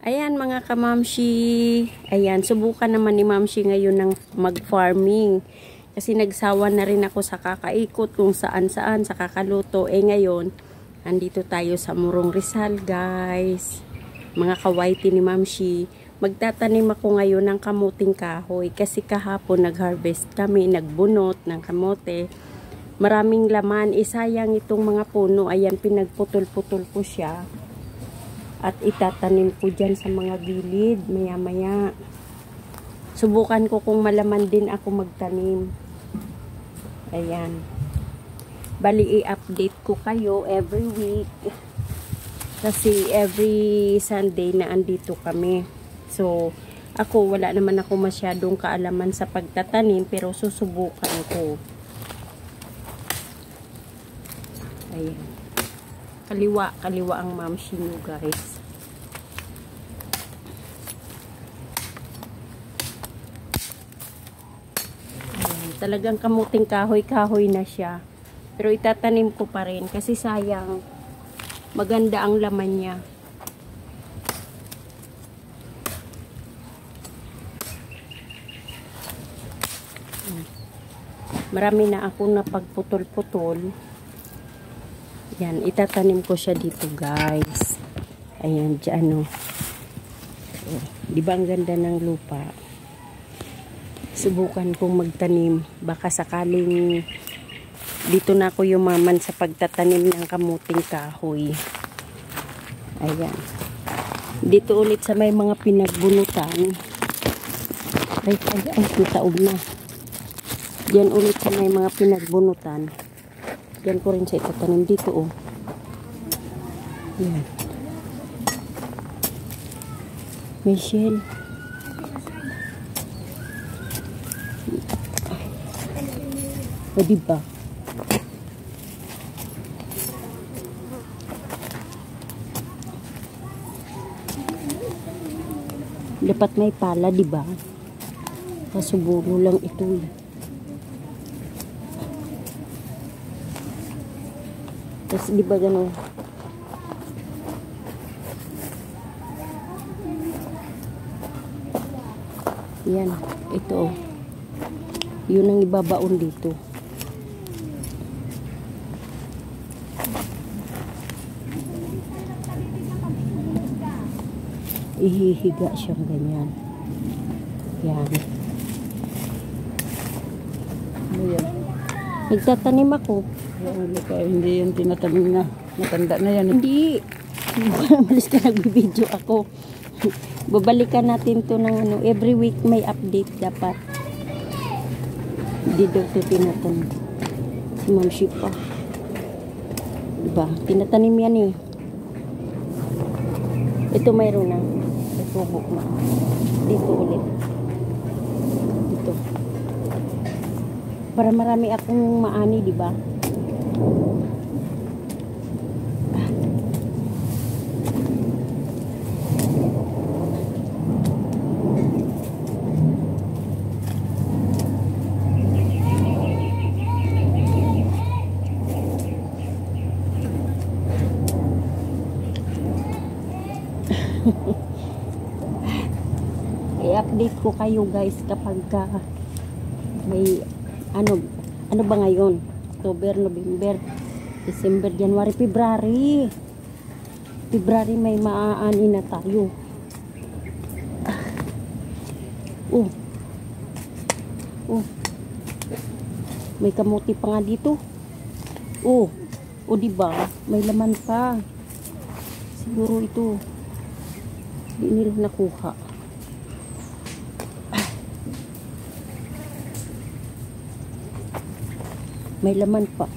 Ayan mga kamamshi, ayan, subukan naman ni mamshi ngayon ng mag-farming. Kasi nagsawa na rin ako sa kakaikot kung saan-saan, sa kakaluto. Ngayon, andito tayo sa Morong Rizal, guys. Mga kawaiti ni mamshi. Magtatanim ako ngayon ng kamuting kahoy. Kasi kahapon nag-harvest kami, nagbunot ng kamote. Maraming laman, isayang itong mga puno. Ayan, pinagputol-putol ko siya. At itatanim ko dyan sa mga gilid, maya-maya. Subukan ko kung malaman din ako magtanim. Ayan. Bali, i-update ko kayo every week. Kasi every Sunday na andito kami. So, ako, wala naman ako masyadong kaalaman sa pagtatanim, pero susubukan ko. Ayan. Kaliwa ang mamshi nyo, guys. Ayan, talagang kamuting kahoy-kahoy na siya. Pero itatanim ko pa rin kasi sayang. Maganda ang laman niya. Marami na akong napagputol-putol. Yan, itatanim ko siya dito, guys. Ayan, dyan, oh. Di ba ang ganda ng lupa? Subukan kong magtanim. Baka sakaling dito na ako yumaman sa pagtatanim ng kamuting kahoy. Ayan. Dito ulit sa may mga pinagbunutan. Ay, nataob na. Diyan ulit sa may mga pinagbunutan. Yan ko rin sa itatanim dito, oh. Yan. May shell. O, diba? Dapat may pala, diba? Kasuburo lang ito, eh. Tapos, di ba gano'n? Yan. Ito. Yun ang ibabaon dito. Ihihiga siyang ganyan. Yan. Ano yan? Nagtatanim ako. Hindi yan tinatanim na. Matanda na yan. Hindi. Malis ka, nagbibideo ako. Babalikan natin to ng ano. Every week may update dapat. Hindi daw ito tinatanim. Si mamshi pa. Diba? Tinatanim yan, eh. Ito mayroon na. Itubok na. Dito ulit. Dito. Para marami akong maani, diba? I-update ko kayo, guys, kapag may ano ba ngayon? October, November, December, January, February. February may maaani na tayo. Oh. May kamuti pa nga dito. Oh, diba? May laman pa. Siguro ito. Hindi nila nakuha. May laman pa.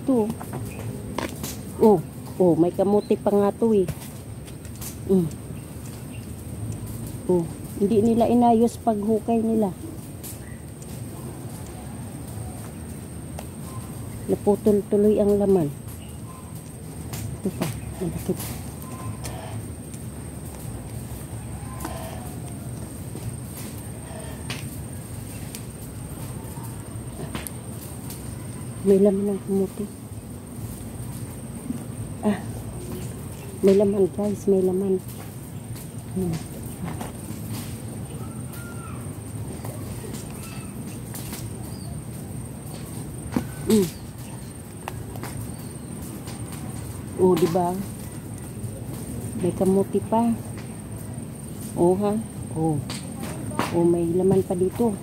Ito. May kamuti pa nga to, eh. Hindi nila inayos paghukay nila. Naputol tuloy ang laman. Ito pa, malakit. May laman ng kamuti. Ah, may laman guys, may laman. Oh, diba? May kamuti pa. Oh, ha? Oh. Oh, may laman pa dito.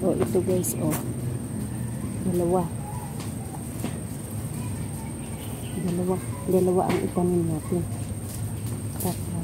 Oh, ito guys, oh. Dalawa ang itanim natin. Tatlo.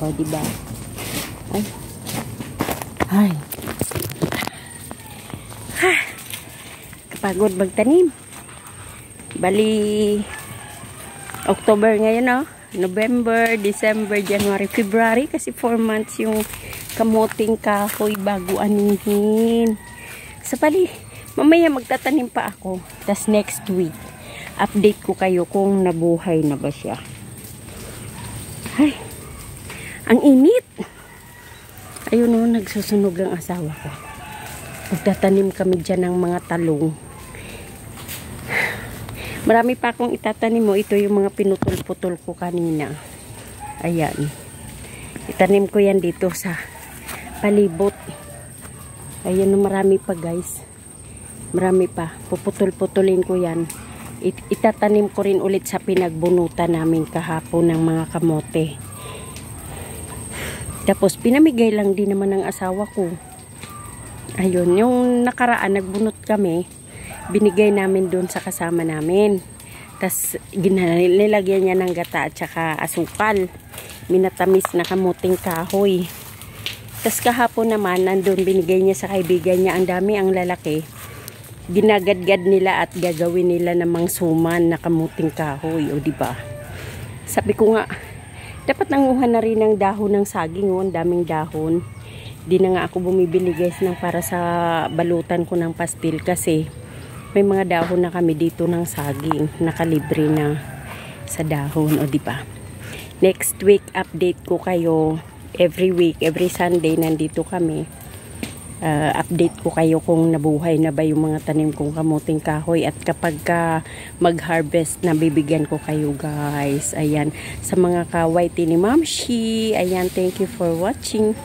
O, diba? Ay. Ay. Ha. Kapagod magtanim. Bali, October ngayon, no? November, December, January, February. Kasi 4 months yung kamuting kahoy bago anihin. Sa bali, mamaya magtatanim pa ako. Tas next week, update ko kayo kung nabuhay na ba siya. Ay. Ang init. Ayun o, nagsusunog ang asawa ko. Magtatanim kami dyan ng mga talong. Marami pa akong itatanim mo. Ito yung mga pinutol-putol ko kanina. Ayan. Itanim ko yan dito sa palibot. Ayan, marami pa guys. Marami pa. Puputol-putulin ko yan. Itatanim ko rin ulit sa pinagbunutan namin kahapon ng mga kamote. Tapos, pinamigay lang din naman ng asawa ko. Ayun, yung nakaraan, nagbunot kami, binigay namin doon sa kasama namin. Tapos, nilagyan niya ng gata at saka asukal. Minatamis na kamuting kahoy. Tapos, kahapon naman, nandun, binigay niya sa kaibigan niya. Ang dami, ang lalaki. Ginagadgad nila at gagawin nila namang suman na kamuting kahoy. O, diba? Sabi ko nga, dapat nanguha na rin ng dahon ng saging. Oh, ang daming dahon. Di na nga ako bumibili guys ng para sa balutan ko ng pastil kasi may mga dahon na kami dito ng saging. Nakalibre na sa dahon. O diba? Next week update ko kayo. Every week, every Sunday nandito kami. Update ko kayo kung nabuhay na ba yung mga tanim kong kamuting kahoy at kapag mag-harvest na bibigyan ko kayo guys. Ayan, sa mga ka-whitey ni Mamshi. Ayan, thank you for watching.